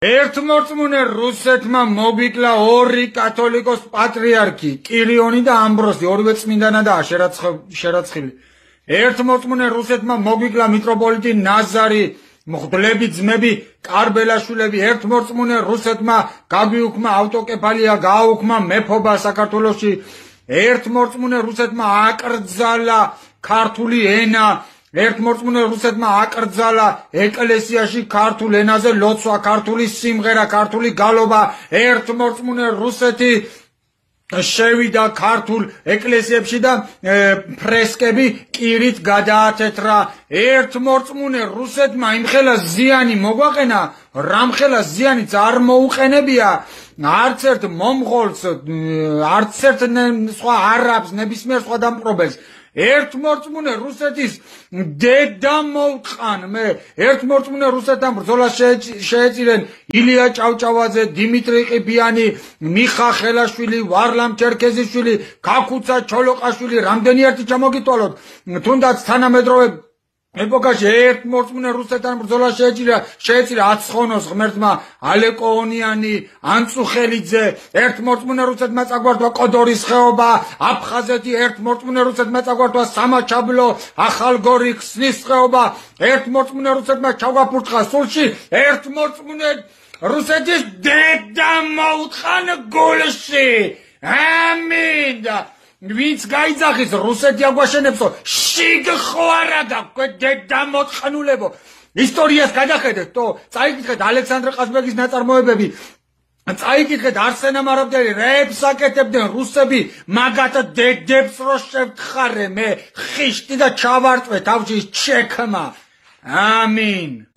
ერთმორწმუნე რუსეთმა მოგიკლა ორი კათოლიკოს პატრიარქი კირიონი და ამბროსი ორივე წმინდანადაა შერაცხილი ერთმორწმუნე რუსეთმა მოგიკლა მიტროპოლიტი ნაზარი მღვდლები ძმები კარბელაშვილები ერთმორწმუნე რუსეთმა გაგვიუქმა ავტოკეფალია გააუქმა მეფობა საქართველოში ერთმორწმუნე რუსეთმა აკრძალა ქართული ენა ერთმორწმუნე რუსეთმა აკრძალა ეკლესიაში ქართულ ენაზე ლოცვა ქართული სიმღერა ქართული გალობა ერთმორწმუნე რუსეთი შევიდა ქართულ ეკლესიებში და ფრესკები კირით გადაათეთრა ერთმორწმუნე რუსეთმა იმხელა ზიანი მოგვაყენა რამხელა ზიანიც არ მოუყენებია არც ერთ მომღოლს არც ერთ სხვა არაბს ნებისმიერ სხვა დამპყრობელს ერთმორწმუნე რუსეთის დედა მოვყან მე ერთმორწმუნე რუსეთთან ბრძოლას შეეწირენ ილია ჭავჭავაძე დიმიტრი ყიფიანი მიხა ხელაშვილი ვარლამ ჩერქეზიშვილი ქაქუცა ჩოლოყაშვილი რამდენი ერთი ჩამოგიტვალოთ თუნდაც თანამედროვე ეპოქაში ერთმორწმუნე რუსეთთან ბრძოლას შეეწირა აცხონოს ღმერთმა ალეკოონიანი ანწუხელიძე ერთმორწმუნე რუსეთმა წაგვართვა კოდორის ხეობა აფხაზეთი ერთმორწმუნე რუსეთმა წაგვართვა სამაჩაბლო ახალგორი ქსნის ხეობა ერთმორწმუნე რუსეთმა ჩაგვაფურთხა სულში ერთმორწმუნე რუსეთის დედა მოუთხან გულში ამინდა ვინც გაიძახის რუსეთი აგვაშენებსო შიგ ხوارა და დედა მოწყნულებო ისტორიას გადახედეთ თო წაიკითხეთ ალექსანდრე ყაზბეგის ნაწარმოებები წაიკითხეთ არსენ ამარაბდელი რეებს აკეთებდნენ რუსები მაგათ დედებს რო შევთხარე მე ხიშტი და ჩავარწვე თავში ჩექმა ამინ